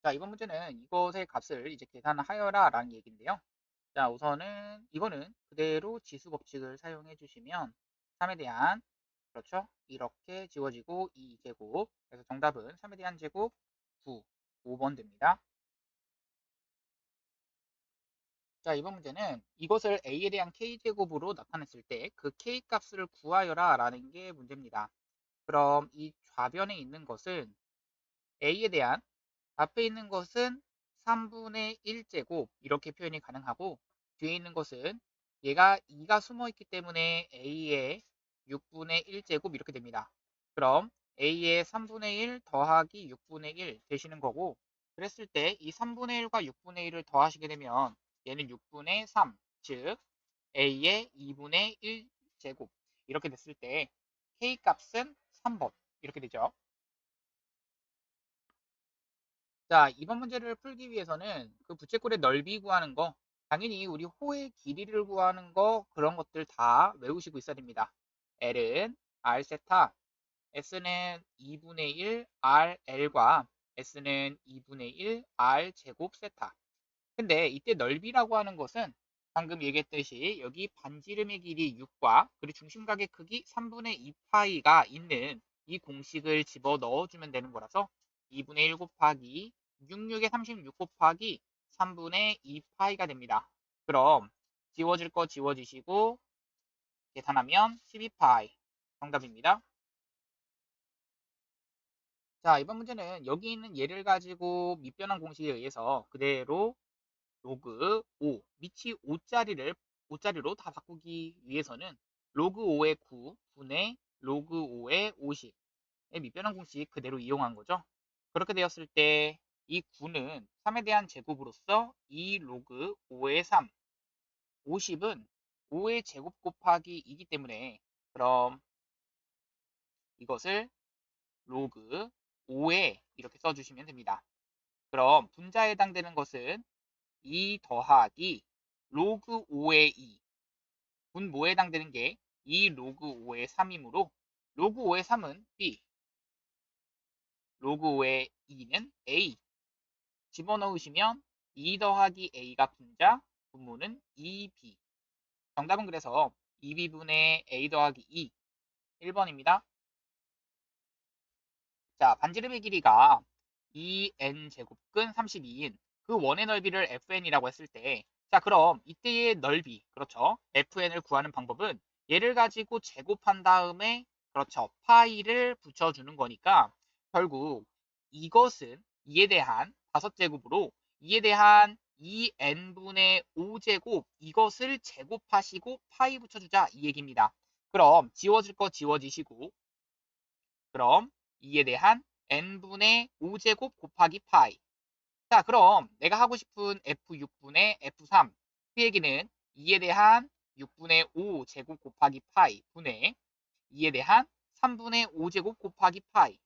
자, 이번 문제는 이것의 값을 이제 계산하여라 라는 얘기인데요. 자, 우선은 이거는 그대로 지수 법칙을 사용해 주시면 3에 대한 그렇죠? 이렇게 지워지고 2제곱. 그래서 정답은 3에 대한 제곱 9, 5번 됩니다. 자, 이번 문제는 이것을 a에 대한 k제곱으로 나타냈을 때 그 k 값을 구하여라 라는 게 문제입니다. 그럼 이 좌변에 있는 것은 a에 대한 앞에 있는 것은 3분의 1제곱 이렇게 표현이 가능하고 뒤에 있는 것은 얘가 2가 숨어 있기 때문에 a의 6분의 1제곱 이렇게 됩니다. 그럼 a의 3분의 1 더하기 6분의 1 되시는 거고 그랬을 때 이 3분의 1과 6분의 1을 더하시게 되면 얘는 6분의 3, 즉 a의 2분의 1제곱 이렇게 됐을 때 k 값은 3번 이렇게 되죠. 자, 이번 문제를 풀기 위해서는 그 부채꼴의 넓이 구하는 거, 당연히 우리 호의 길이를 구하는 거, 그런 것들 다 외우시고 있어야 됩니다. L은 R 세타, S는 2분의 1 RL과 S는 2분의 1 R 제곱 세타. 근데 이때 넓이라고 하는 것은 방금 얘기했듯이 여기 반지름의 길이 6과 그리고 중심각의 크기 3분의 2파이가 있는 이 공식을 집어 넣어주면 되는 거라서 2분의 1 곱하기 66에 36 곱하기 3분의 2파이가 됩니다. 그럼 지워질 거 지워지시고 계산하면 12파이 정답입니다. 자, 이번 문제는 여기 있는 예를 가지고 밑변환 공식에 의해서 그대로 로그 5 밑이 5자리로 다 바꾸기 위해서는 로그 5의 9 분의 로그 5의 50의 밑변환 공식 그대로 이용한 거죠. 그렇게 되었을 때 이 9는 3에 대한 제곱으로서 2 로그 5의 3 50은 5의 제곱 곱하기 2기 때문에 그럼 이것을 로그 5에 이렇게 써주시면 됩니다. 그럼 분자에 해당되는 것은 2 더하기 로그 5의 2 분모에 해당되는 게 2 로그 5의 3이므로 로그 5의 3은 B, 로그 5의 2는 A 집어넣으시면 2 더하기 A가 분자, 분모는 2B 정답은 그래서 2B분의 A 더하기 2 1번입니다. 자, 반지름의 길이가 2n제곱근 32인 그 원의 넓이를 fn이라고 했을 때 자, 그럼 이때의 넓이, 그렇죠. fn을 구하는 방법은 얘를 가지고 제곱한 다음에 그렇죠. 파이를 붙여주는 거니까 결국 이것은 2에 대한 5제곱으로 2에 대한 2n분의 5제곱 이것을 제곱하시고 파이 붙여주자 이 얘기입니다. 그럼 지워질 거 지워지시고 그럼 2에 대한 n분의 5제곱 곱하기 파이. 자, 그럼 내가 하고 싶은 F6분의 F3. 그 얘기는 2에 대한 6분의 5 제곱 곱하기 파이 분의 2에 대한 3분의 5제곱 곱하기 파이.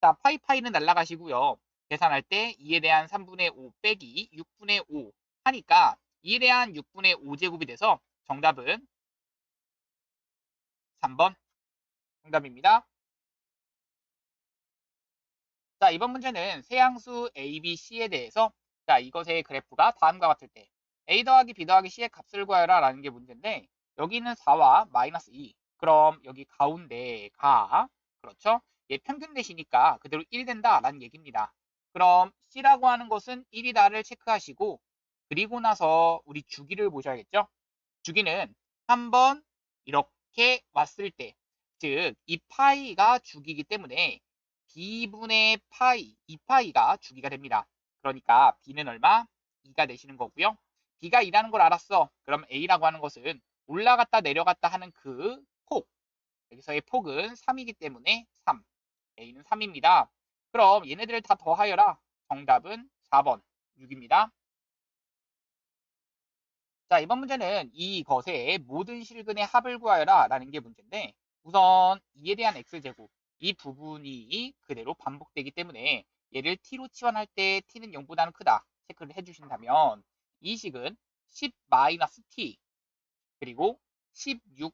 자, 파이는 날라가시고요. 계산할 때 2에 대한 3분의 5 빼기 6분의 5 하니까 2에 대한 6분의 5제곱이 돼서 정답은 3번 정답입니다. 자, 이번 문제는 세양수 A, B, C에 대해서 자, 이것의 그래프가 다음과 같을 때 A 더하기 B 더하기 C의 값을 구하여라 라는 게 문제인데 여기는 4와 마이너스 2 그럼 여기 가운데가 그렇죠? 얘 평균 대시니까 그대로 1 된다 라는 얘기입니다. 그럼 C라고 하는 것은 1이다를 체크하시고 그리고 나서 우리 주기를 보셔야겠죠? 주기는 한번 이렇게 왔을 때 즉 이 파이가 주기이기 때문에 b분의 파이, 2파이가 주기가 됩니다. 그러니까 b는 얼마? 2가 되시는 거고요. b가 2라는 걸 알았어. 그럼 a라고 하는 것은 올라갔다 내려갔다 하는 그 폭. 여기서의 폭은 3이기 때문에 3. a는 3입니다. 그럼 얘네들을 다 더하여라. 정답은 4번 6입니다. 자, 이번 문제는 이것의 모든 실근의 합을 구하여라 라는 게 문제인데 우선 2에 대한 x제곱 이 부분이 그대로 반복되기 때문에 얘를 t로 치환할 때 t는 0보다는 크다 체크를 해주신다면 이 식은 10-t 그리고 16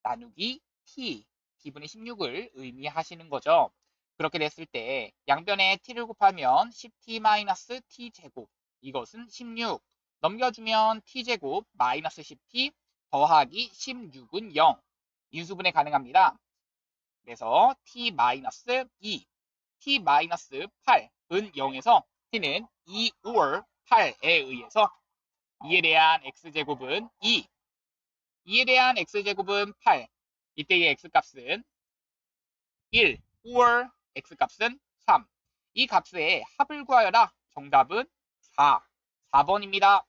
나누기 t t분의 16을 의미하시는 거죠. 그렇게 됐을 때 양변에 t를 곱하면 10t-t 제곱 이것은 16 넘겨주면 t제곱 마이너스 10t 더하기 16은 0 인수분해 가능합니다. 그래서 t-2 t-8은 0에서 t는 2 or 8에 의해서 2에 대한 x제곱은 2 2에 대한 x제곱은 8 이때의 x값은 1 or x값은 3 이 값의 합을 구하여라. 정답은 4번입니다.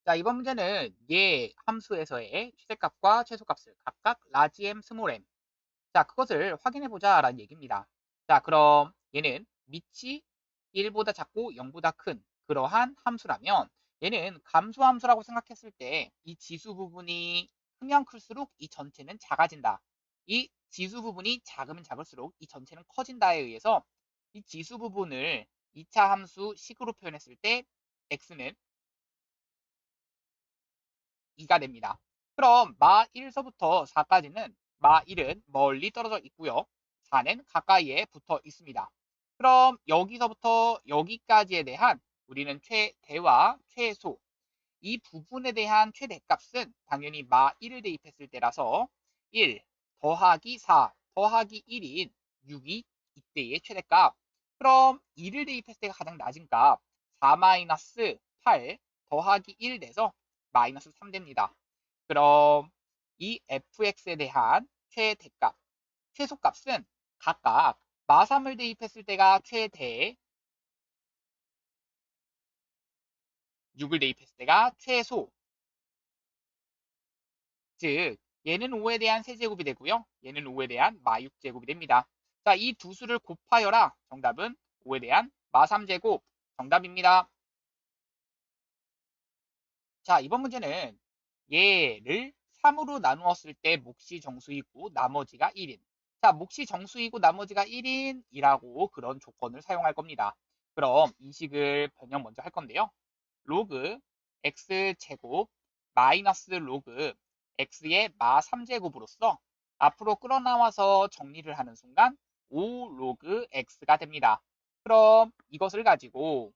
자, 이번 문제는 얘 함수에서의 최대값과 최소값을 각각 라지 m, 스몰 m 자, 그것을 확인해보자 라는 얘기입니다. 자, 그럼 얘는 밑이 1보다 작고 0보다 큰 그러한 함수라면 얘는 감소함수라고 생각했을 때 이 지수 부분이 크면 클수록 이 전체는 작아진다. 이 지수 부분이 작으면 작을수록 이 전체는 커진다에 의해서 이 지수 부분을 2차 함수 식으로 표현했을 때 x는 2가 됩니다. 그럼 마 1서부터 4까지는 마 1은 멀리 떨어져 있고요. 4는 가까이에 붙어 있습니다. 그럼 여기서부터 여기까지에 대한 우리는 최대와 최소 이 부분에 대한 최대값은 당연히 마 1을 대입했을 때라서 1 더하기 4 더하기 1인 6이 이때의 최대값. 그럼 2를 대입했을 때가 가장 낮은 값 4-8 더하기 1 돼서 마이너스 3 됩니다. 그럼 이 fx에 대한 최대값, 최소값은 각각 마3을 대입했을 때가 최대, 6을 대입했을 때가 최소. 즉 얘는 5에 대한 세제곱이 되고요. 얘는 5에 대한 마6제곱이 됩니다. 자, 이 두 수를 곱하여라. 정답은 5에 대한 마3제곱. 정답입니다. 자, 이번 문제는 얘를 3으로 나누었을 때 몫이 정수이고 나머지가 1인. 자, 몫이 정수이고 나머지가 1인이라고 그런 조건을 사용할 겁니다. 그럼 이 식을 변형 먼저 할 건데요. 로그 x제곱 마이너스 로그 x의 마 3제곱으로서 앞으로 끌어나와서 정리를 하는 순간 5 로그 x가 됩니다. 그럼 이것을 가지고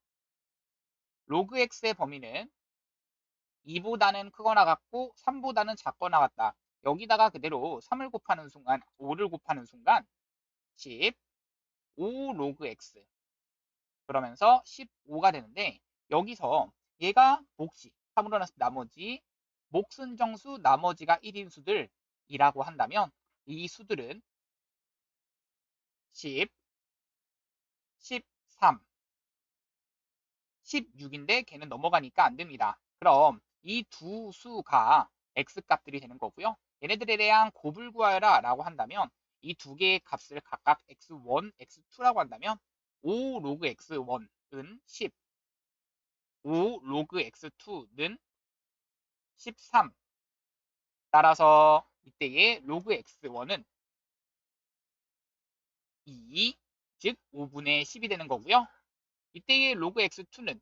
로그 x의 범위는 2보다는 크거나 같고 3보다는 작거나 같다. 여기다가 그대로 3을 곱하는 순간 5를 곱하는 순간 15 로그 x 그러면서 15가 되는데 여기서 얘가 몫이 3으로 나서 나머지 몫은 정수 나머지가 1인 수들이라고 한다면 이 수들은 10, 13, 16인데 걔는 넘어가니까 안 됩니다. 그럼 이 두 수가 x값들이 되는 거고요. 얘네들에 대한 곱을 구하여라 라고 한다면 이 두 개의 값을 각각 x1, x2라고 한다면 5 로그 x1은 10, 5 로그 x2는 13. 따라서 이때의 로그 x1은 2, 즉 5분의 10이 되는 거고요. 이때의 로그 x2는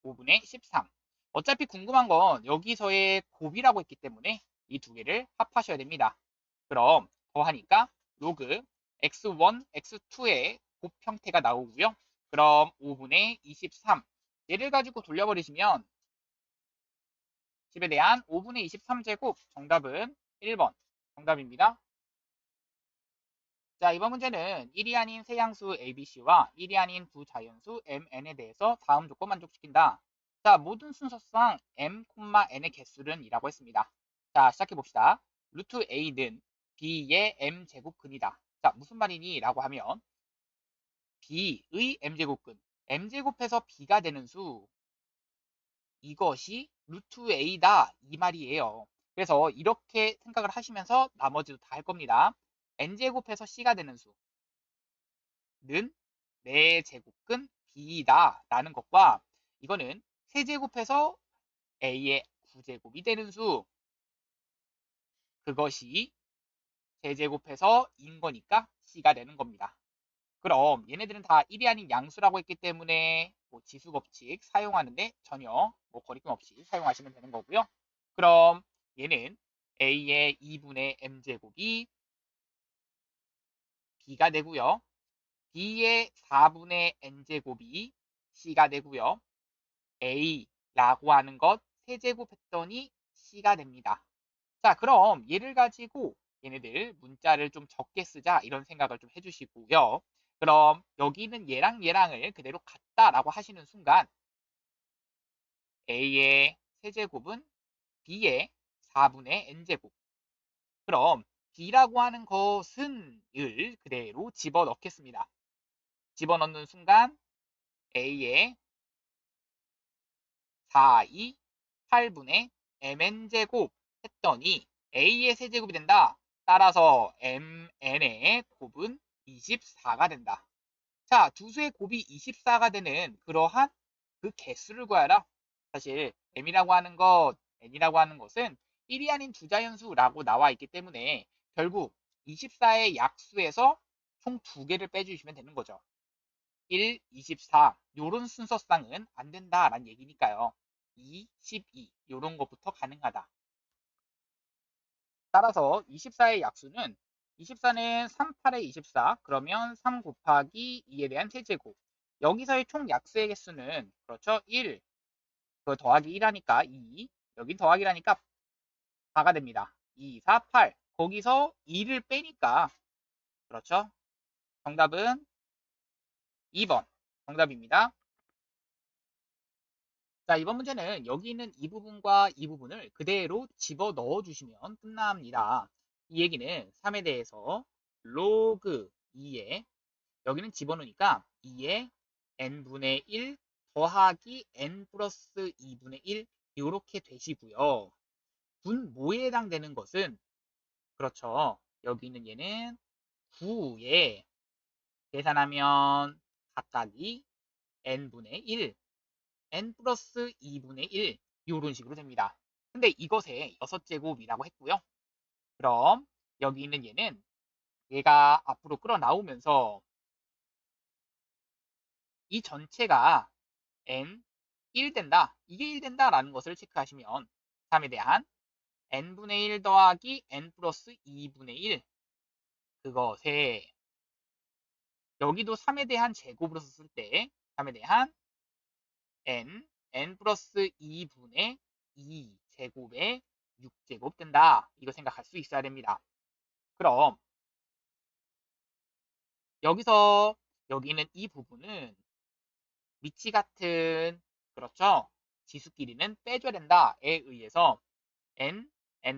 5분의 13. 어차피 궁금한 건 여기서의 곱이라고 했기 때문에 이 두 개를 합하셔야 됩니다. 그럼 더하니까 로그 x1, x2의 곱 형태가 나오고요. 그럼 5분의 23. 얘를 가지고 돌려버리시면 10에 대한 5분의 23제곱 정답은 1번 정답입니다. 자, 이번 문제는 1이 아닌 세양수 ABC와 1이 아닌 부자연수 MN에 대해서 다음 조건 만족시킨다. 자, 모든 순서상 M, N의 개수는 이라고 했습니다. 자, 시작해 봅시다. 루트 A는 B의 M제곱근이다. 자, 무슨 말이니? 라고 하면 B의 M제곱근. M제곱해서 B가 되는 수. 이것이 루트 A다. 이 말이에요. 그래서 이렇게 생각을 하시면서 나머지도 다 할 겁니다. N제곱해서 C가 되는 수. 는 4제곱근 B다 라는 것과 이거는 세제곱해서 A의 9제곱이 되는 수 그것이 세제곱해서 인 거니까 C가 되는 겁니다. 그럼 얘네들은 다 1이 아닌 양수라고 했기 때문에 뭐 지수 법칙 사용하는데 전혀 뭐 거리낌 없이 사용하시면 되는 거고요. 그럼 얘는 A의 2분의 M제곱이 b가 되고요. b의 4분의 n제곱이 c가 되고요. a라고 하는 것 세제곱했더니 c가 됩니다. 자, 그럼 얘를 가지고 얘네들 문자를 좀 적게 쓰자 이런 생각을 좀 해주시고요. 그럼 여기는 얘랑 얘랑을 그대로 같다라고 하시는 순간 a의 세제곱은 b의 4분의 n제곱. 그럼 b라고 하는 것은 을 그대로 집어넣겠습니다. 집어넣는 순간 a의 4, 2, 8분의 mn제곱 했더니 a의 세제곱이 된다. 따라서 mn의 곱은 24가 된다. 자, 두 수의 곱이 24가 되는 그러한 그 개수를 구하라. 사실 m이라고 하는 것, n이라고 하는 것은 1이 아닌 두 자연수라고 나와 있기 때문에 결국 24의 약수에서 총 2개를 빼주시면 되는 거죠. 1, 24 요런 순서상은 안 된다라는 얘기니까요. 2, 12 요런 것부터 가능하다. 따라서 24의 약수는 24는 3, 8의 24 그러면 3 곱하기 2에 대한 세제곱. 여기서의 총 약수의 개수는 그렇죠 1, 그 더하기 1 하니까 2, 여긴 더하기라니까 4가 됩니다. 2, 4, 8 거기서 2를 빼니까 그렇죠 정답은 2번 정답입니다. 자, 이번 문제는 여기 있는 이 부분과 이 부분을 그대로 집어 넣어 주시면 끝납니다. 이 얘기는 3에 대해서 로그 2에 여기는 집어넣으니까 2에 n분의 1 더하기 n 플러스 2분의 1 이렇게 되시고요. 분모에 해당되는 것은 그렇죠. 여기 있는 얘는 9에 계산하면 각각이 n분의 1 n 플러스 2분의 1 이런 식으로 됩니다. 근데 이것의 6제곱이라고 했고요. 그럼 여기 있는 얘는 얘가 앞으로 끌어 나오면서 이 전체가 n 1 된다. 이게 1 된다라는 것을 체크하시면 3에 대한 n분의 1 더하기 n 플러스 2분의 1 그것에 여기도 3에 대한 제곱으로 썼을 때 3에 대한 n 플러스 2분의 2 제곱에 6제곱 된다. 이거 생각할 수 있어야 됩니다. 그럼 여기서 여기 있는 이 부분은 미치 같은 그렇죠? 지수끼리는 빼줘야 된다에 의해서 n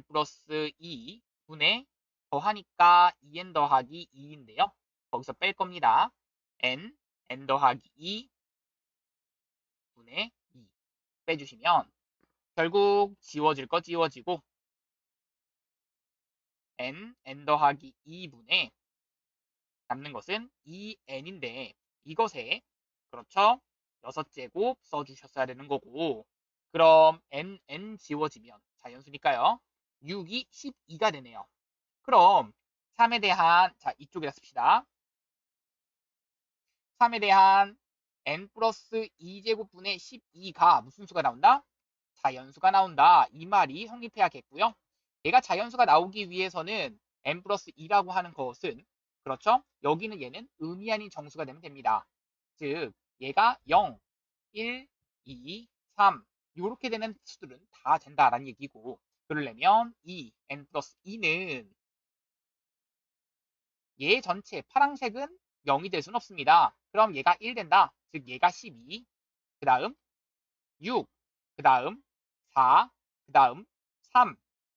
플러스 2 분의 더하니까 2n 더하기 2인데요. 거기서 뺄 겁니다. n 더하기 2 분의 2 빼주시면 결국 지워질 거 지워지고 n 더하기 2분의 남는 것은 2n인데 이것에 그렇죠? 6제곱 써주셨어야 되는 거고 그럼 n 지워지면 자연수니까요. 6이 12가 되네요. 그럼 3에 대한 자 이쪽에다 씁시다. 3에 대한 n 플러스 2제곱분의 12가 무슨 수가 나온다? 자연수가 나온다. 이 말이 성립해야겠고요. 얘가 자연수가 나오기 위해서는 n 플러스 2라고 하는 것은 그렇죠? 여기는 얘는 의미 아닌 정수가 되면 됩니다. 즉 얘가 0, 1, 2, 3 이렇게 되는 수들은 다 된다라는 얘기고 그러려면 이 n 플러스 2는 얘 전체 파란색은 0이 될 수는 없습니다. 그럼 얘가 1 된다. 즉 얘가 12, 그 다음 6, 그 다음 4, 그 다음 3,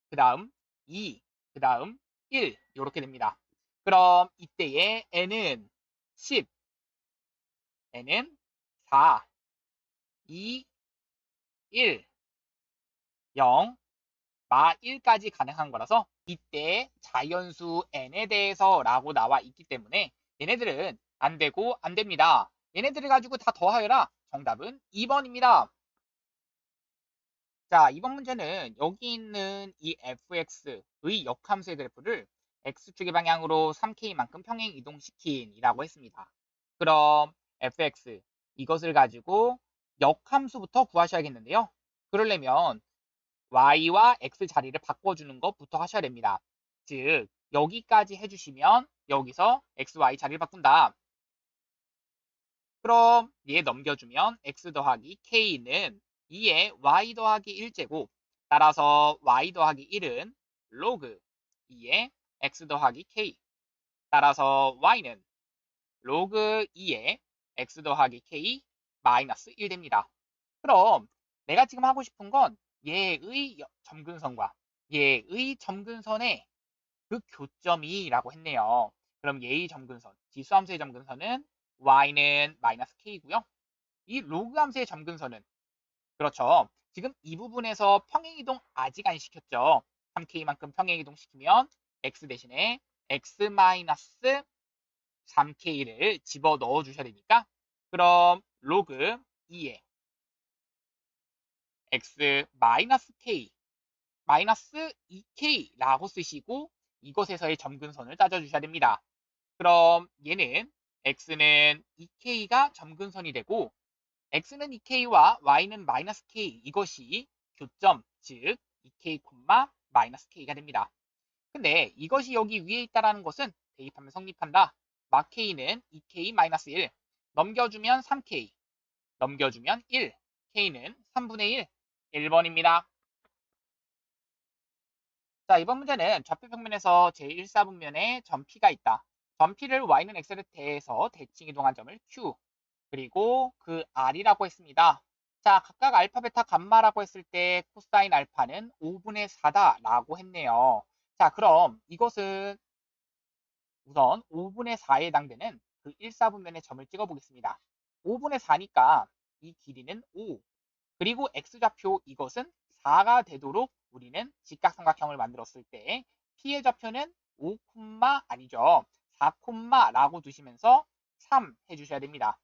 그 다음 2, 그 다음 1 이렇게 됩니다. 그럼 이때의 n은 10, n은 4, 2, 1, 0, 마 1까지 가능한 거라서 이때 자연수 n에 대해서 라고 나와 있기 때문에 얘네들은 안 되고 안 됩니다. 얘네들을 가지고 다 더하여라. 정답은 2번입니다. 자, 이번 문제는 여기 있는 이 fx의 역함수의 그래프를 x축의 방향으로 3k만큼 평행 이동시킨 이라고 했습니다. 그럼 fx 이것을 가지고 역함수부터 구하셔야겠는데요. 그러려면 y와 x 자리를 바꿔주는 것부터 하셔야 됩니다. 즉 여기까지 해주시면 여기서 x, y 자리를 바꾼다. 그럼 얘 넘겨주면 x 더하기 k는 2에 y 더하기 1제곱 따라서 y 더하기 1은 로그 2에 x 더하기 k 따라서 y는 로그 2에 x 더하기 k 마이너스 1 됩니다. 그럼 내가 지금 하고 싶은 건 얘의 점근선과 얘의 점근선의 그 교점이라고 했네요. 그럼 얘의 점근선, 지수함수의 점근선은 y는 마이너스 k고요. 이 로그 함수의 점근선은 그렇죠. 지금 이 부분에서 평행이동 아직 안 시켰죠. 3k만큼 평행이동 시키면 x 대신에 x 마이너스 3k를 집어 넣어 주셔야 되니까 그럼 로그 2에 x 마이너스 k 마이너스 2k라고 쓰시고 이것에서의 점근선을 따져주셔야 됩니다. 그럼 얘는 x는 2k가 점근선이 되고 x는 2k와 y는 마이너스 k 이것이 교점 즉 2k, 마이너스 k가 됩니다. 근데 이것이 여기 위에 있다는 것은 대입하면 성립한다. 막 k는 2k 마이너스 1 넘겨주면 3k 넘겨주면 1 k는 3분의 1 1번입니다. 자, 이번 문제는 좌표 평면에서 제1사분면에 점 P가 있다. 점 P를 y는 x를 대해서 대칭 이동한 점을 Q 그리고 그 R이라고 했습니다. 자, 각각 알파, 베타, 감마라고 했을 때 코사인 알파는 5분의 4다라고 했네요. 자, 그럼 이것은 우선 5분의 4에 해당되는 그 1사분면의 점을 찍어 보겠습니다. 5분의 4니까 이 길이는 5. 그리고 x좌표 이것은 4가 되도록 우리는 직각삼각형을 만들었을 때 P의 좌표는 5, 아니죠. 4, 라고 두시면서 3 해주셔야 됩니다.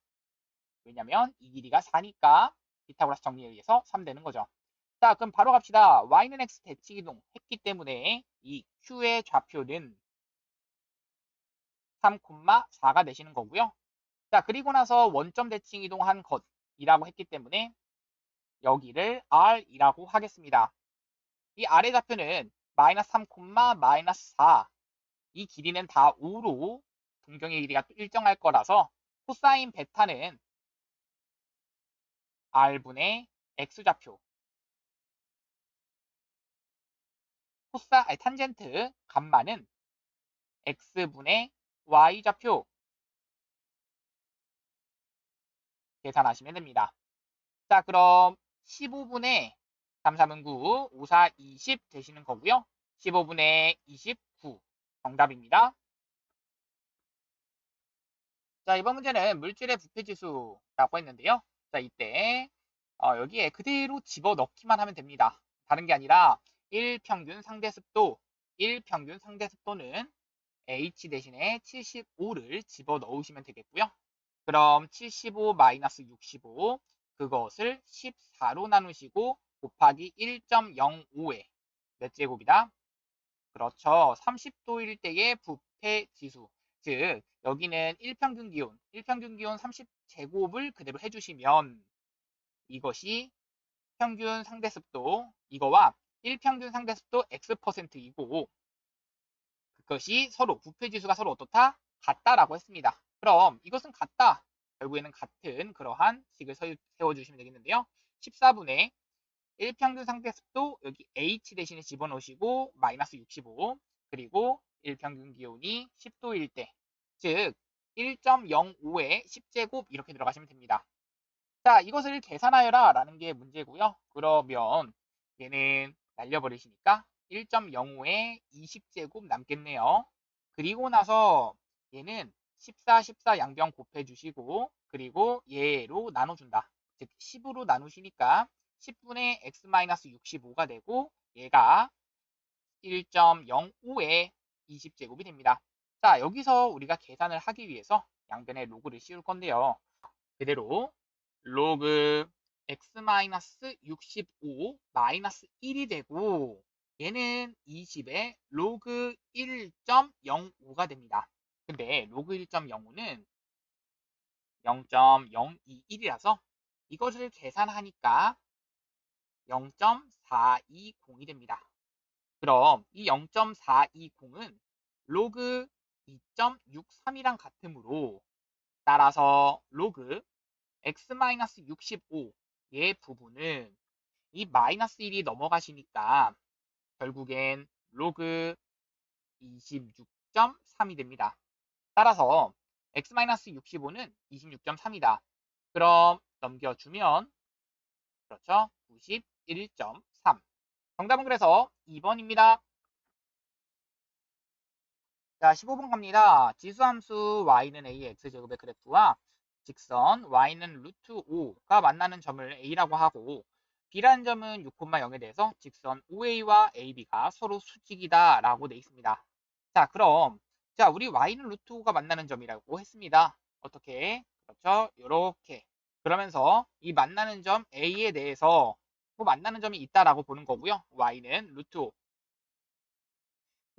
왜냐면 이 길이가 4니까 피타고라스 정리에 의해서 3 되는 거죠. 자, 그럼 바로 갑시다. y는 x 대칭 이동 했기 때문에 이 q의 좌표는 3, 4가 되시는 거고요. 자, 그리고 나서 원점 대칭 이동한 것이라고 했기 때문에 여기를 r이라고 하겠습니다. 이 아래 좌표는 마이너스 3, 마이너스 4. 이 길이는 다 5로 동경의 길이가 일정할 거라서 코사인 베타는 r분의 x좌표 탄젠트 감마는 x분의 y좌표 계산하시면 됩니다. 자, 그럼 15분의 3, 3은 9, 5, 4, 20 되시는 거고요. 15분의 29 정답입니다. 자, 이번 문제는 물질의 부피지수라고 했는데요. 자, 이때 여기에 그대로 집어넣기만 하면 됩니다. 다른 게 아니라 1평균 상대습도, 1평균 상대습도는 H 대신에 75를 집어넣으시면 되겠고요. 그럼 75 마이너스 65 그것을 14로 나누시고 곱하기 1.05에 몇 제곱이다? 그렇죠. 30도일 때의 부패 지수. 즉 여기는 1평균 기온 30제곱을 그대로 해주시면 이것이 평균 상대습도 이거와 1평균 상대습도 X%이고 그것이 서로 부패 지수가 서로 어떻다? 같다라고 했습니다. 그럼 이것은 같다. 결국에는 같은 그러한 식을 세워주시면 되겠는데요. 14분의 1평균 상대습도 여기 H 대신에 집어넣으시고 마이너스 65 그리고 1평균 기온이 10도일 때 즉 1.05에 10제곱 이렇게 들어가시면 됩니다. 자, 이것을 계산하여라 라는 게 문제고요. 그러면 얘는 날려버리시니까 1.05에 20제곱 남겠네요. 그리고 나서 얘는 14, 14 양변 곱해주시고 그리고 얘로 나눠준다. 즉 10으로 나누시니까 10분의 x-65가 되고 얘가 1.05에 20제곱이 됩니다. 자, 여기서 우리가 계산을 하기 위해서 양변에 로그를 씌울 건데요. 그대로 로그 x-65 마이너스 1이 되고 얘는 20에 로그 1.05가 됩니다. 근데 로그 1.05는 0.021이라서 이것을 계산하니까 0.420이 됩니다. 그럼 이 0.420은 로그 2.63이랑 같으므로 따라서 로그 x-65의 부분은 이 마이너스 1이 넘어가시니까 결국엔 로그 26.3이 됩니다. 따라서 x-65는 26.3이다. 그럼 넘겨주면 그렇죠? 91.3. 정답은 그래서 2번입니다. 자, 15번 갑니다. 지수함수 y는 a의 x제곱의 그래프와 직선 y는 루트 5가 만나는 점을 a라고 하고 b라는 점은 6,0에 대해서 직선 OA와 AB가 서로 수직이다 라고 돼 있습니다. 자, 그럼 자, 우리 y는 루트 5가 만나는 점이라고 했습니다. 어떻게? 그렇죠? 요렇게. 그러면서 이 만나는 점 A에 대해서 뭐 만나는 점이 있다라고 보는 거고요. y는 루트 5.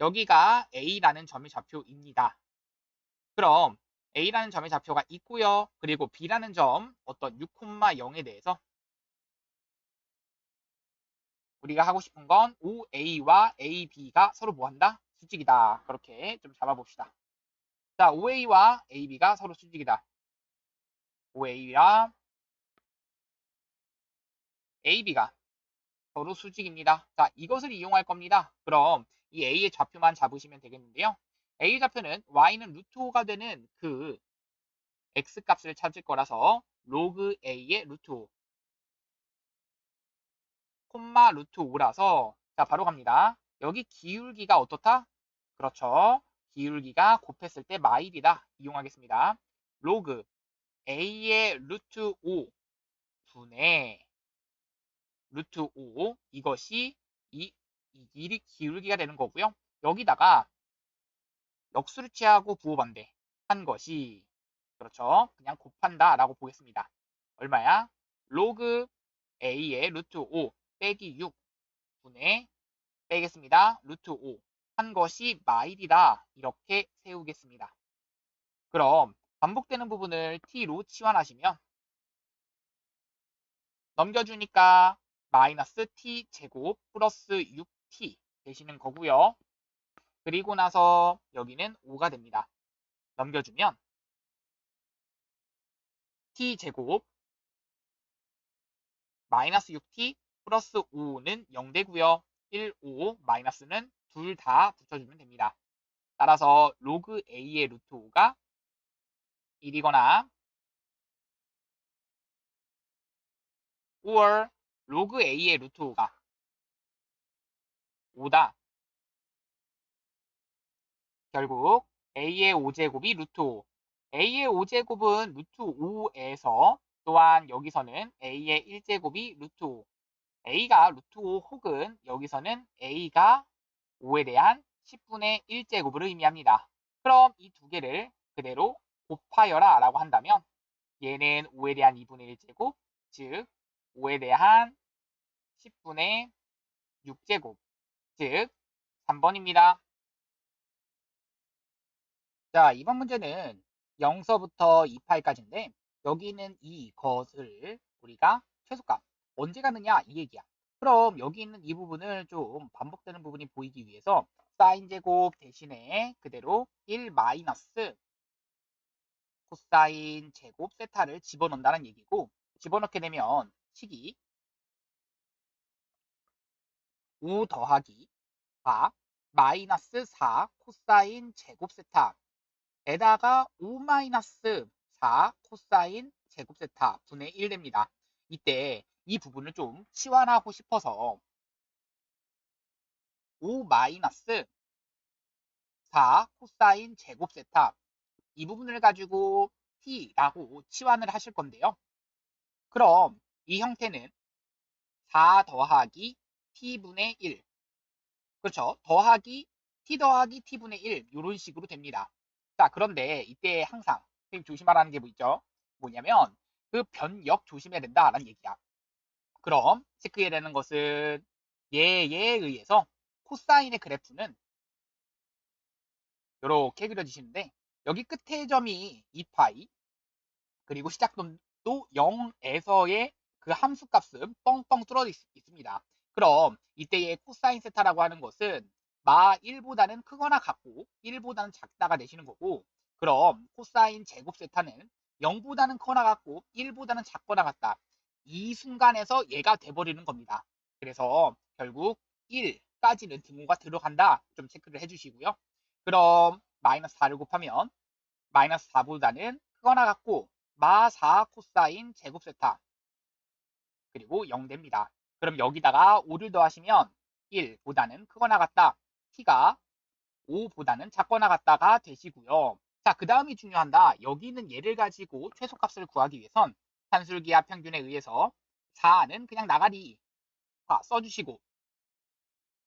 여기가 A라는 점의 좌표입니다. 그럼 A라는 점의 좌표가 있고요. 그리고 B라는 점 어떤 6,0에 대해서 우리가 하고 싶은 건 OA와 AB가 서로 뭐한다? 수직이다. 그렇게 좀 잡아봅시다. 자, OA와 AB가 서로 수직이다. OA와 AB가 서로 수직입니다. 자, 이것을 이용할 겁니다. 그럼 이 A의 좌표만 잡으시면 되겠는데요. A 좌표는 Y는 루트 5가 되는 그 X값을 찾을 거라서 로그 A의 루트 5 콤마 루트 5라서 자 바로 갑니다. 여기 기울기가 어떻다? 그렇죠. 기울기가 곱했을 때 마일이다. 이용하겠습니다. 로그 A의 루트 5 분의 루트 5 이것이 이 기울기가 되는 거고요. 여기다가 역수를 취하고 부호반대 한 것이 그렇죠. 그냥 곱한다 라고 보겠습니다. 얼마야? 로그 A의 루트 5 빼기 6 분의 빼겠습니다. 루트 5 한 것이 마일이다. 이렇게 세우겠습니다. 그럼 반복되는 부분을 t로 치환하시면 넘겨주니까 마이너스 t 제곱 플러스 6t 되시는 거고요. 그리고 나서 여기는 5가 됩니다. 넘겨주면 t 제곱 마이너스 6t 플러스 5는 0 되고요. 1, 5 마이너스는 둘 다 붙여주면 됩니다. 따라서 로그 a의 루트 5가 1이거나 or 로그 a의 루트 5가 5다. 결국 a의 5제곱이 루트 5. a의 5제곱은 루트 5에서 또한 여기서는 a의 1제곱이 루트 5. a가 루트 5 혹은 여기서는 a가 5에 대한 10분의 1제곱을 의미합니다. 그럼 이 두 개를 그대로 곱하여라 라고 한다면 얘는 5에 대한 2분의 1제곱, 즉 5에 대한 10분의 6제곱, 즉 3번입니다. 자, 이번 문제는 0서부터 2파이까지인데 여기 있는 이것을 우리가 최소값 언제 가느냐 이 얘기야. 그럼 여기 있는 이 부분을 좀 반복되는 부분이 보이기 위해서 사인 제곱 대신에 그대로 1 마이너스 코사인 제곱 세타를 집어넣는다는 얘기고 집어넣게 되면 식이 5 더하기 4 마이너스 4 코사인 제곱 세타 에다가 5-4 코사인 제곱 세타 분의 1 됩니다. 이때 이 부분을 좀 치환하고 싶어서 5-4 코사인 제곱 세타 이 부분을 가지고 t라고 치환을 하실 건데요. 그럼 이 형태는 4 더하기 t분의 1 그렇죠. 더하기 t 더하기 t분의 1 이런 식으로 됩니다. 자, 그런데 이때 항상 선생님 조심하라는 게 뭐 있죠? 뭐냐면 그 변역 조심해야 된다라는 얘기야. 그럼 체크해야 되는 것은 얘에 의해서 코사인의 그래프는 이렇게 그려지시는데 여기 끝의 점이 2파이 그리고 시작점도 0에서의 그 함수 값은 뻥뻥 뚫어져 있습니다. 그럼 이때의 코사인 세타라고 하는 것은 마 1보다는 크거나 같고 1보다는 작다가 되시는 거고, 그럼 코사인 제곱 세타는 0보다는 크거나 같고 1보다는 작거나 같다. 이 순간에서 얘가 돼버리는 겁니다. 그래서 결국 1까지는 등호가 들어간다. 좀 체크를 해주시고요. 그럼 마이너스 4를 곱하면 마이너스 4보다는 크거나 같고 마 4 코사인 제곱 세타 그리고 0 됩니다. 그럼 여기다가 5를 더하시면 1보다는 크거나 같다. t가 5보다는 작거나 같다가 되시고요. 자, 그 다음이 중요한다. 여기는 얘를 가지고 최소값을 구하기 위해선 산술기하 평균에 의해서 4는 그냥 나가리 써주시고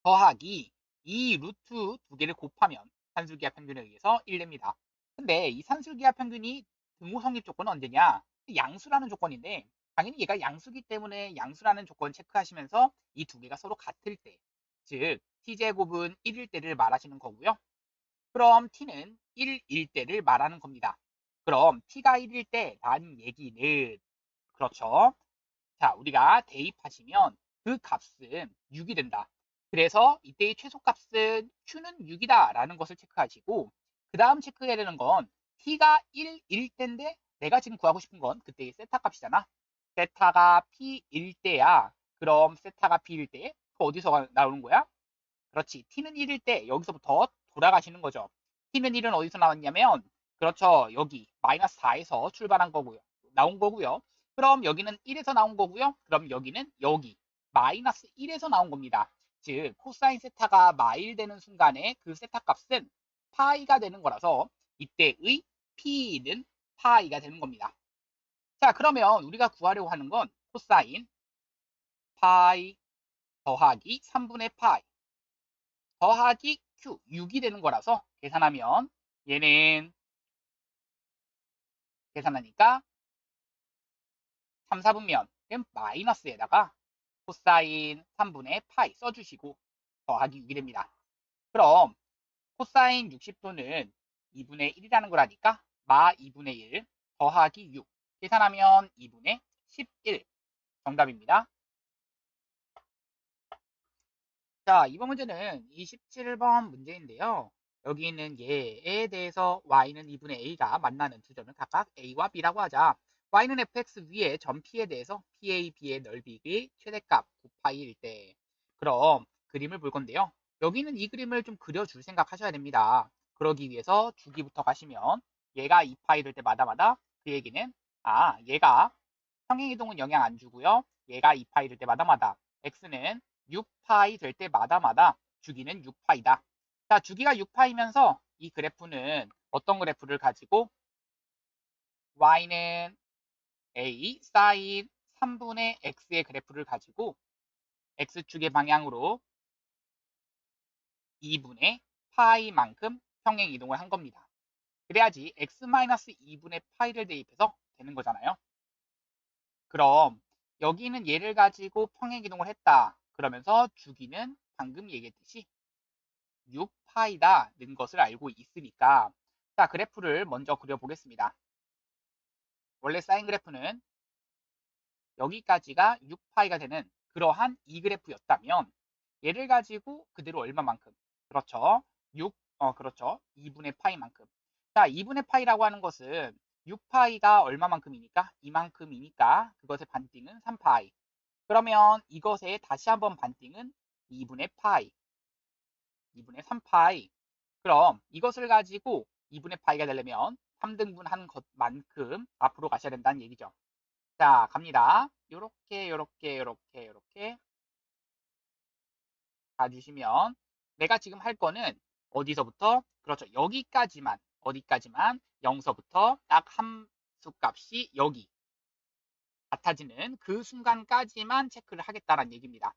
더하기 이 루트 두 개를 곱하면 산술기하 평균에 의해서 1 됩니다. 근데 이 산술기하 평균이 등호 성립 조건은 언제냐? 양수라는 조건인데 당연히 얘가 양수기 때문에 양수라는 조건 체크하시면서 이 두 개가 서로 같을 때, 즉 t제곱은 1일 때를 말하시는 거고요. 그럼 t는 1일 때를 말하는 겁니다. 그럼 t가 1일 때라는 얘기는 그렇죠. 자, 우리가 대입하시면 그 값은 6이 된다. 그래서 이때의 최소값은 q는 6이다 라는 것을 체크하시고, 그 다음 체크해야 되는 건 t가 1일 때인데 내가 지금 구하고 싶은 건 그때의 세타 값이잖아. 세타가 p일 때야. 그럼 세타가 p일 때 어디서 나오는 거야? 그렇지. t는 1일 때 여기서부터 돌아가시는 거죠. t는 1은 어디서 나왔냐면 그렇죠. 여기 마이너스 4에서 출발한 거고요. 나온 거고요. 그럼 여기는 1에서 나온 거고요. 그럼 여기는 여기 마이너스 1에서 나온 겁니다. 즉 코사인 세타가 마일 되는 순간에 그 세타 값은 파이가 되는 거라서 이때의 p는 파이가 되는 겁니다. 자, 그러면 우리가 구하려고 하는 건 코사인 파이 더하기 3분의 파이 더하기 q 6이 되는 거라서 계산하면 얘는 계산하니까 3, 4분면 마이너스에다가 코사인 3분의 파이 써주시고 더하기 6이 됩니다. 그럼 코사인 60도는 2분의 1이라는 거라니까 마 2분의 1 더하기 6 계산하면 2분의 11 정답입니다. 자, 이번 문제는 27번 문제인데요. 여기 있는 얘에 대해서 y는 2분의 a가 만나는 두 점을 각각 a와 b라고 하자. y는 fx 위에 점 p에 대해서 pa, b의 넓이의 최대값 9파이일 때. 그럼 그림을 볼 건데요. 여기는 이 그림을 좀 그려줄 생각 하셔야 됩니다. 그러기 위해서 주기부터 가시면 얘가 2파이 될 때마다마다 그 얘기는 얘가 평행이동은 영향 안 주고요. 얘가 2파이 될 때마다마다 x는 6파이 될 때마다마다 주기는 6파이다. 자, 주기가 6파이면서 이 그래프는 어떤 그래프를 가지고 y는 a 사인 3분의 x의 그래프를 가지고 x축의 방향으로 2분의 파이만큼 평행 이동을 한 겁니다. 그래야지 x-2분의 파이를 대입해서 되는 거잖아요. 그럼 여기는 얘를 가지고 평행 이동을 했다. 그러면서 주기는 방금 얘기했듯이 6파이다는 것을 알고 있으니까 자, 그래프를 먼저 그려보겠습니다. 원래 사인 그래프는 여기까지가 6파이가 되는 그러한 이 그래프였다면 얘를 가지고 그대로 얼마만큼? 그렇죠. 그렇죠. 2분의 파이만큼. 자, 2분의 파이라고 하는 것은 6파이가 얼마만큼이니까? 이만큼이니까 그것의 반띵은 3파이. 그러면 이것의 다시 한번 반띵은 2분의 파이. 2분의 3파이. 그럼 이것을 가지고 2분의 파이가 되려면 3등분한 것만큼 앞으로 가셔야 된다는 얘기죠. 자, 갑니다. 요렇게 요렇게 요렇게 요렇게 가주시면 내가 지금 할 거는 어디서부터? 그렇죠. 여기까지만 어디까지만 0서부터 딱 함수 값이 여기 같아지는 그 순간까지만 체크를 하겠다는 얘기입니다.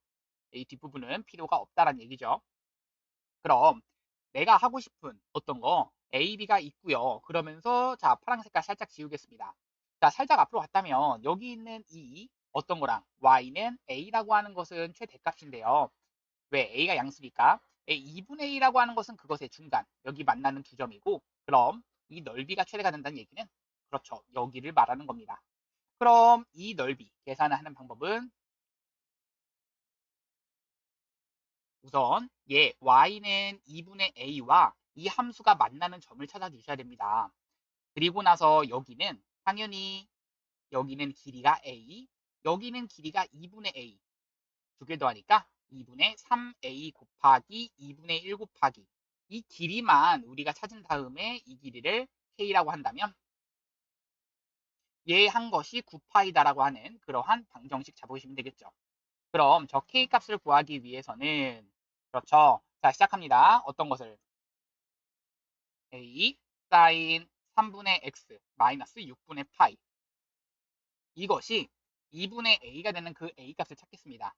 이 뒷부분은 필요가 없다는 얘기죠. 그럼 내가 하고 싶은 어떤 거 A, B가 있고요. 그러면서 자, 파란 색깔 살짝 지우겠습니다. 자, 살짝 앞으로 갔다면 여기 있는 이 어떤 거랑 Y는 A라고 하는 것은 최대값인데요. 왜 A가 양수니까 2분의 A라고 하는 것은 그것의 중간 여기 만나는 두 점이고 그럼 이 넓이가 최대가 된다는 얘기는 그렇죠. 여기를 말하는 겁니다. 그럼 이 넓이 계산을 하는 방법은 우선 얘 y는 2분의 a와 이 함수가 만나는 점을 찾아주셔야 됩니다. 그리고 나서 여기는 당연히 여기는 길이가 a, 여기는 길이가 2분의 a. 두 개 더하니까 2분의 3a 곱하기 2분의 1 곱하기 이 길이만 우리가 찾은 다음에 이 길이를 k라고 한다면 얘 한 것이 9파이다라고 하는 그러한 방정식 잡으시면 되겠죠. 그럼 저 k 값을 구하기 위해서는 그렇죠. 자, 시작합니다. 어떤 것을? a 사인 3분의 x 마이너스 6분의 파이 이것이 2분의 a가 되는 그 a 값을 찾겠습니다.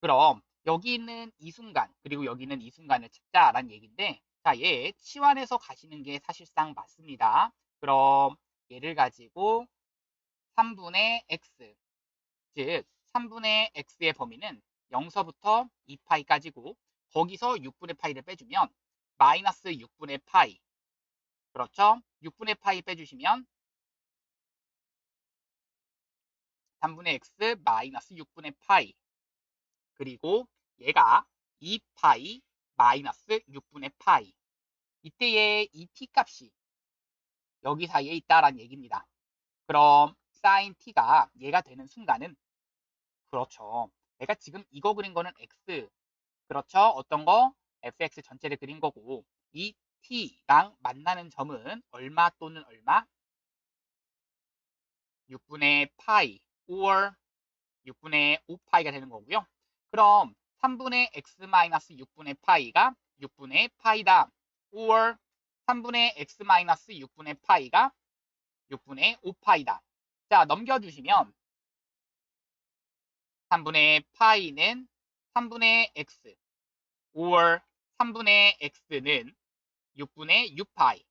그럼 여기 있는 이 순간 그리고 여기 있는 이 순간을 찾자라는 얘기인데 자, 얘 치환해서 가시는 게 사실상 맞습니다. 그럼 얘를 가지고 3분의 x 즉 3분의 x의 범위는 0서부터 2파이까지고 거기서 6분의 파이를 빼주면 마이너스 6분의 파이 그렇죠? 6분의 파이 빼주시면 3분의 x 마이너스 6분의 파이 그리고 얘가 2파이 마이너스 6분의 파이 이때의 이 t 값이 여기 사이에 있다라는 얘기입니다. 그럼 sin t가 얘가 되는 순간은 그렇죠. 내가 지금 이거 그린 거는 x 그렇죠. 어떤 거? fx 전체를 그린 거고 이 t랑 만나는 점은 얼마 또는 얼마? 6분의 파이 or 6분의 5파이가 되는 거고요. 그럼 3분의 x 마이너스 6분의 파이가 6분의 파이다. or 3분의 x 마이너스 6분의 파이가 6분의 5파이다. 자, 넘겨주시면 3분의 파이는 3분의 x or 3분의 x는 6분의 6파이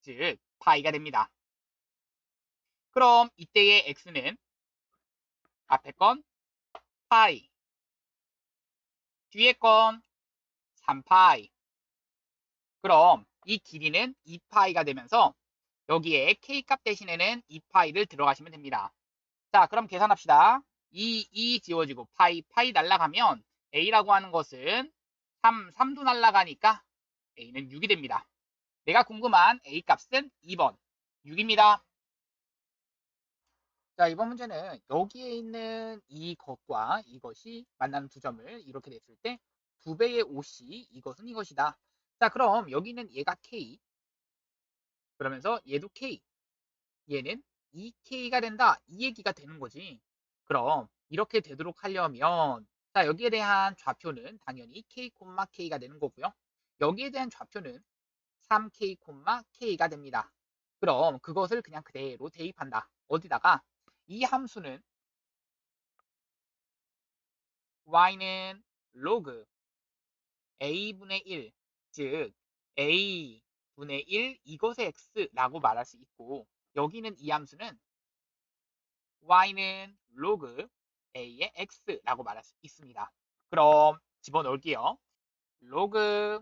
즉 파이가 됩니다. 그럼 이때의 x는 앞에 건 파이 뒤에 건 3파이 그럼 이 길이는 2파이가 되면서 여기에 k값 대신에는 2파이를 들어가시면 됩니다. 자, 그럼 계산합시다. 2 지워지고 파이 날라가면 a라고 하는 것은 3도 날라가니까 a는 6이 됩니다. 내가 궁금한 a 값은 2번 6입니다. 자, 이번 문제는 여기에 있는 이것과 이것이 만나는 두 점을 이렇게 냈을 때 두 배의 옷이 이것은 이것이다. 자, 그럼 여기는 얘가 k 그러면서 얘도 k 얘는 2k가 된다 이 얘기가 되는 거지. 그럼 이렇게 되도록 하려면 자, 여기에 대한 좌표는 당연히 k, k가 되는 거고요. 여기에 대한 좌표는 3k, k가 됩니다. 그럼 그것을 그냥 그대로 대입한다. 어디다가 이 함수는 y는 로그 a분의 1, 즉 a분의 1 이것의 x라고 말할 수 있고 여기는 이 함수는 y는 로그 a의 x라고 말할 수 있습니다. 그럼 집어넣을게요. 로그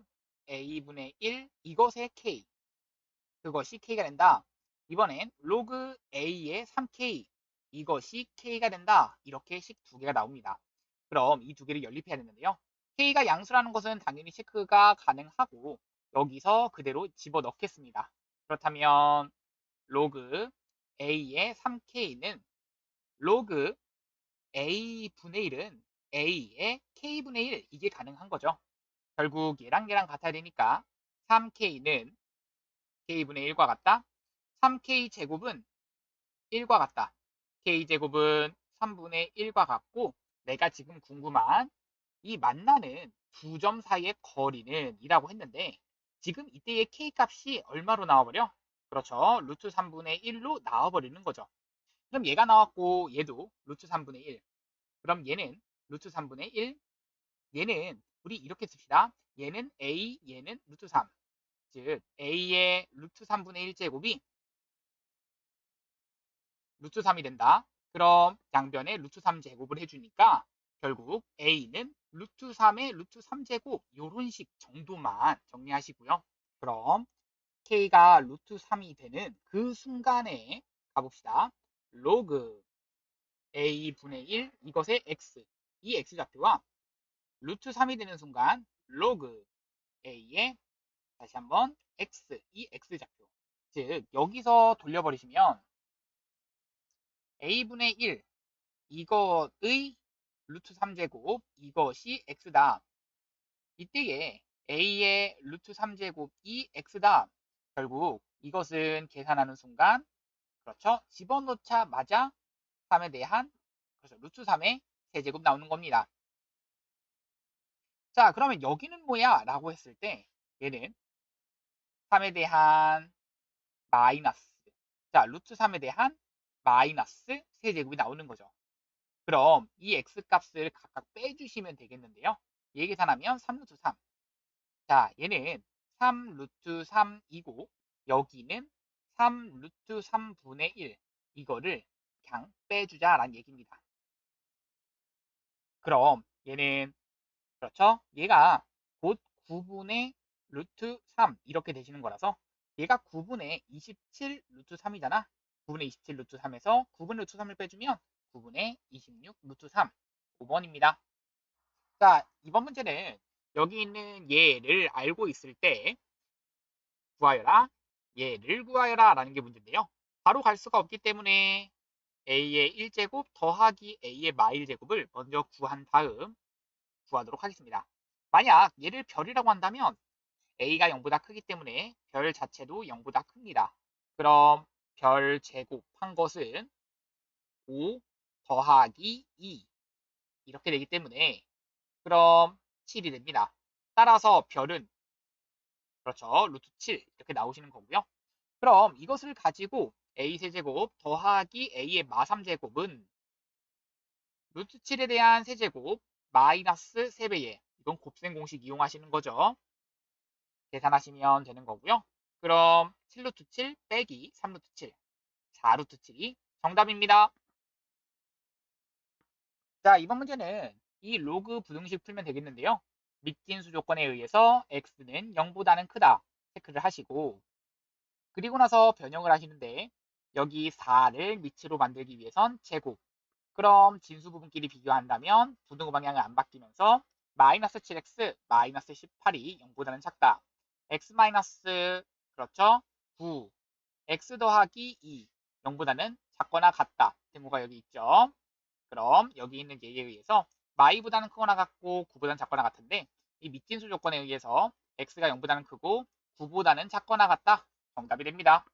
a분의 1 이것의 k 그것이 k가 된다. 이번엔 로그 a의 3k 이것이 k가 된다. 이렇게 식 두 개가 나옵니다. 그럼 이 두 개를 연립해야 되는데요. k가 양수라는 것은 당연히 체크가 가능하고 여기서 그대로 집어넣겠습니다. 그렇다면 로그 a의 3k는 로그 a분의 1은 a의 k분의 1 이게 가능한 거죠. 결국 얘랑 얘랑 같아야 되니까 3k는 k분의 1과 같다. 3k 제곱은 1과 같다. k제곱은 3분의 1과 같고 내가 지금 궁금한 이 만나는 두 점 사이의 거리는 이라고 했는데 지금 이때의 k 값이 얼마로 나와버려? 그렇죠. 루트 3분의 1로 나와버리는 거죠. 그럼 얘가 나왔고 얘도 루트 3분의 1. 그럼 얘는 루트 3분의 1. 얘는 우리 이렇게 씁시다. 얘는 a, 얘는 루트 3. 즉 a의 루트 3분의 1 제곱이 루트 3이 된다. 그럼 양변에 루트 3 제곱을 해주니까 결국 a는 루트 3의 루트 3 제곱 요런 식 정도만 정리하시고요. 그럼 k가 루트 3이 되는 그 순간에 가봅시다. 로그 a분의 1 이것의 x 이 x좌표와 루트 3이 되는 순간 로그 a의 다시 한번 x, 이 x좌표. 즉 여기서 돌려버리시면 a분의 1 이것의 루트 3제곱 이것이 x다. 이때에 a의 루트 3제곱이 x다. 결국 이것은 계산하는 순간 그렇죠? 집어넣자마자 3에 대한 그렇죠. 루트 3의 세제곱 나오는 겁니다. 자, 그러면 여기는 뭐야? 라고 했을 때 얘는 3에 대한 마이너스. 자, 루트 3에 대한 마이너스 세제곱이 나오는 거죠. 그럼 이 x값을 각각 빼주시면 되겠는데요. 얘 계산하면 3루트 3. 자, 얘는 3루트 3이고 여기는 3루트 3분의 1. 이거를 그냥 빼주자라는 얘기입니다. 그럼 얘는 그렇죠? 얘가 곧 9분의 루트 3 이렇게 되시는 거라서 얘가 9분의 27 루트 3이잖아. 9분의 27 루트 3에서 9분의 루트 3을 빼주면 9분의 26 루트 3. 5번입니다. 자, 이번 문제는 여기 있는 얘를 알고 있을 때 구하여라. 얘를 구하여라 라는 게 문제인데요. 바로 갈 수가 없기 때문에 a의 1제곱 더하기 a의 마1제곱을 먼저 구한 다음 구하도록 하겠습니다. 만약 얘를 별이라고 한다면 a가 0보다 크기 때문에 별 자체도 0보다 큽니다. 그럼 별 제곱한 것은 5 더하기 2 이렇게 되기 때문에 그럼 7이 됩니다. 따라서 별은 그렇죠. 루트 7 이렇게 나오시는 거고요. 그럼 이것을 가지고 a 세제곱 더하기 a의 마 3제곱은 루트 7에 대한 세제곱 마이너스 3배에 이건 곱셈 공식 이용하시는 거죠. 계산하시면 되는 거고요. 그럼 7루트 7 빼기 3루트 7, 4루트 7이 정답입니다. 자, 이번 문제는 이 로그 부등식 풀면 되겠는데요. 밑진수 조건에 의해서 x는 0보다는 크다 체크를 하시고 그리고 나서 변형을 하시는데 여기 4를 밑으로 만들기 위해선 제곱 그럼 진수 부분끼리 비교한다면 부등호 방향이 안 바뀌면서 마이너스 7x 마이너스 18이 0보다는 작다. x 마이너스 그렇죠? 9 x 더하기 2 0보다는 작거나 같다. 등호가 여기 있죠. 그럼 여기 있는 예에 의해서 마이보다는 크거나 같고 9보다는 작거나 같은데 이 밑진수 조건에 의해서 x가 0보다는 크고 9보다는 작거나 같다. 정답이 됩니다.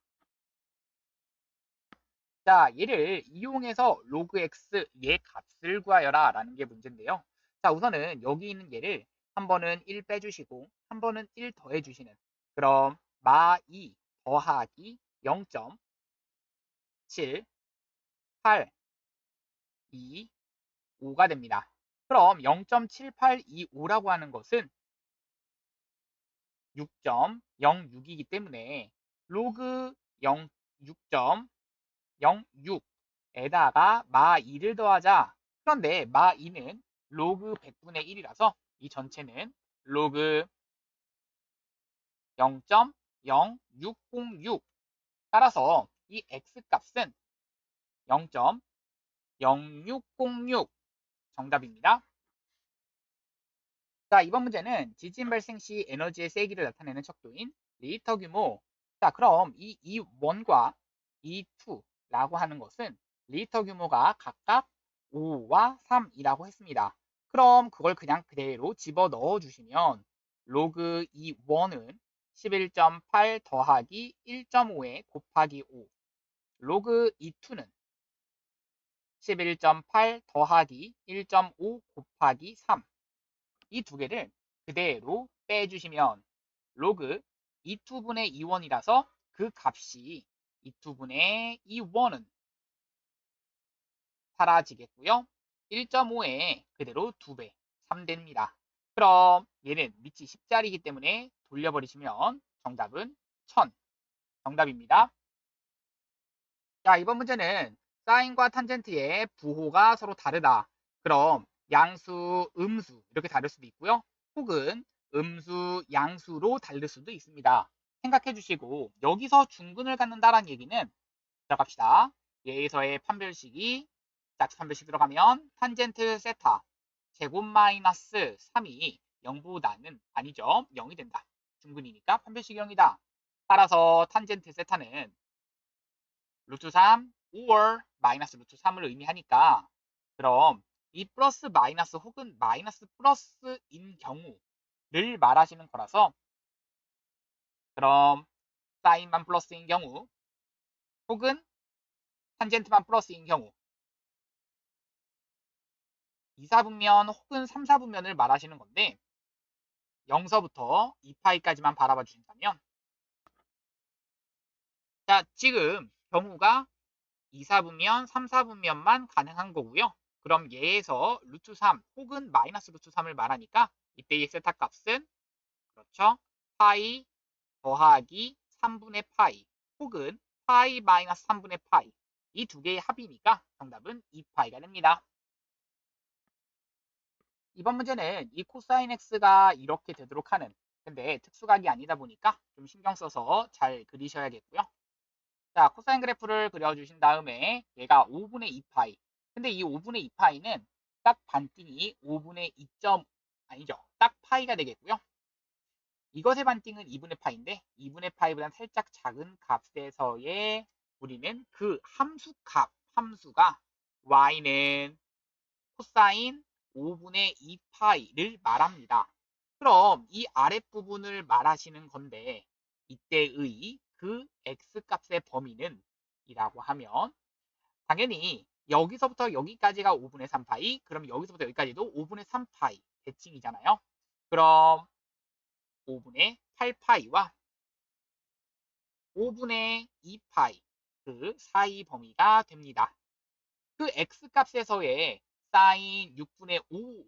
자, 얘를 이용해서 로그 x 얘 값을 구하여라 라는 게 문제인데요. 자, 우선은 여기 있는 얘를 한 번은 1 빼주시고 한 번은 1 더해주시는 그럼 마2 더하기 0.7 8 2 5가 됩니다. 그럼 0.7825라고 하는 것은 6.06이기 때문에 로그 6.06에다가 마2를 더하자. 그런데 마2는 로그 100분의 1이라서 이 전체는 로그 0.0606 따라서 이 x값은 0.0606 정답입니다. 자, 이번 문제는 지진 발생 시 에너지의 세기를 나타내는 척도인 리히터 규모. 자, 그럼 이 E1과 E2라고 하는 것은 리히터 규모가 각각 5와 3이라고 했습니다. 그럼 그걸 그냥 그대로 집어 넣어 주시면 로그 E1은 11.8 더하기 1.5에 곱하기 5 로그 E2는 11.8 더하기 1.5 곱하기 3 이 두 개를 그대로 빼주시면 로그 2투분의 2원이라서 그 값이 2투분의 2원은 사라지겠고요. 1.5에 그대로 2배, 3대입니다. 그럼 얘는 밑이 10자리이기 때문에 돌려버리시면 정답은 1000 정답입니다. 자, 이번 문제는 사인과 탄젠트의 부호가 서로 다르다. 그럼 양수, 음수 이렇게 다를 수도 있고요. 혹은 음수, 양수로 다를 수도 있습니다. 생각해 주시고 여기서 중근을 갖는다라는 얘기는 들어갑시다. 얘에서의 판별식이 짝수 판별식 들어가면 탄젠트 세타 제곱 마이너스 3이 0보다는 아니죠. 0이 된다. 중근이니까 판별식 0이다. 따라서 탄젠트 세타는 루트 3 or 마이너스 루트 3을 의미하니까 그럼 이 플러스 마이너스 혹은 마이너스 플러스인 경우를 말하시는 거라서 그럼 사인만 플러스인 경우 혹은 탄젠트만 플러스인 경우 2, 4분면 혹은 3, 4분면을 말하시는 건데 0서부터 2파이까지만 바라봐 주신다면 자 지금 경우가 2, 4분면, 3, 4분면만 가능한 거고요. 그럼 얘에서 루트 3 혹은 마이너스 루트 3을 말하니까 이때의 세타 값은 그렇죠. 파이 더하기 3분의 파이 혹은 파이 마이너스 3분의 파이 이 두 개의 합이니까 정답은 2파이가 됩니다. 이번 문제는 이 코사인 x가 이렇게 되도록 하는 근데 특수각이 아니다 보니까 좀 신경 써서 잘 그리셔야겠고요. 자, 코사인 그래프를 그려주신 다음에 얘가 5분의 2파이. 근데 이 5분의 2파이는 딱 반띵이 5분의 2점 아니죠. 딱 파이가 되겠고요. 이것의 반띵은 2분의 파인데 2분의 파이보다 살짝 작은 값에서의 우리는 그 함수가 y는 코사인 5분의 2파이를 말합니다. 그럼 이 아랫부분을 말하시는 건데 이때의 그 x값의 범위는 이라고 하면 당연히 여기서부터 여기까지가 5분의 3파이 그럼 여기서부터 여기까지도 5분의 3파이 대칭이잖아요. 그럼 5분의 8파이와 5분의 2파이 그 사이 범위가 됩니다. 그 x값에서의 사인 6분의 5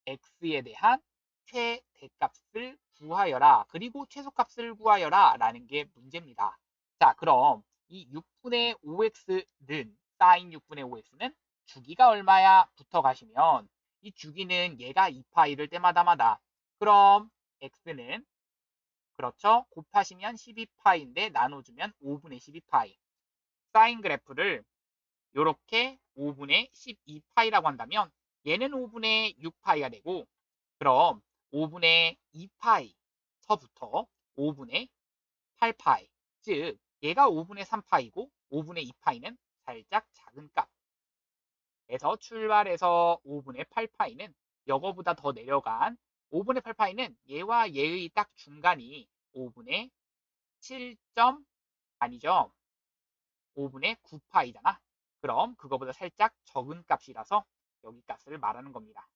x에 대한 최대값을 구하여라. 그리고 최소값을 구하여라. 라는 게 문제입니다. 자, 그럼 이 6분의 5x는 사인 6분의 5x는 주기가 얼마야? 부터 가시면 이 주기는 얘가 2파이를 때마다마다 그럼 x는 그렇죠. 곱하시면 12파이인데 나눠주면 5분의 12파이. 사인 그래프를 이렇게 5분의 12파이라고 한다면 얘는 5분의 6파이가 되고 그럼 5분의 2파이 서부터 5분의 8파이 즉 얘가 5분의 3파이고 5분의 2파이는 살짝 작은 값에서 출발해서 5분의 8파이는 이거보다 더 내려간 5분의 8파이는 얘와 얘의 딱 중간이 5분의 7점 아니죠 5분의 9파이잖아 그럼 그거보다 살짝 적은 값이라서 여기 값을 말하는 겁니다.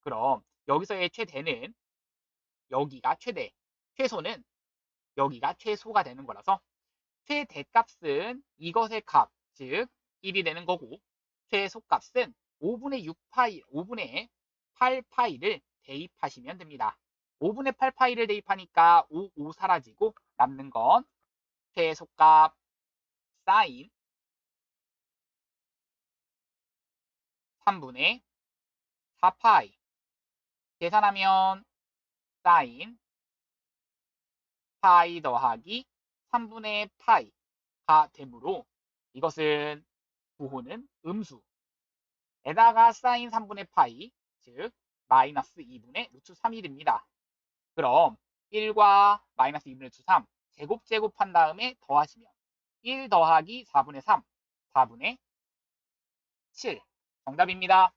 그럼 여기서의 최대는 여기가 최대, 최소는 여기가 최소가 되는 거라서 최대값은 이것의 값, 즉 1이 되는 거고 최소값은 5분의 6파이, 5분의 8파이를 대입하시면 됩니다. 5분의 8파이를 대입하니까 5 사라지고 남는 건 최소값 사인 3분의 4파이 계산하면 사인 파이 더하기 3분의 파이가 되므로 이것은 부호는 음수에다가 사인 3분의 파이 즉 마이너스 2분의 루트 3이 됩니다. 그럼 1과 마이너스 2분의 루트 3 제곱한 다음에 더하시면 1 더하기 4분의 3 4분의 7 정답입니다.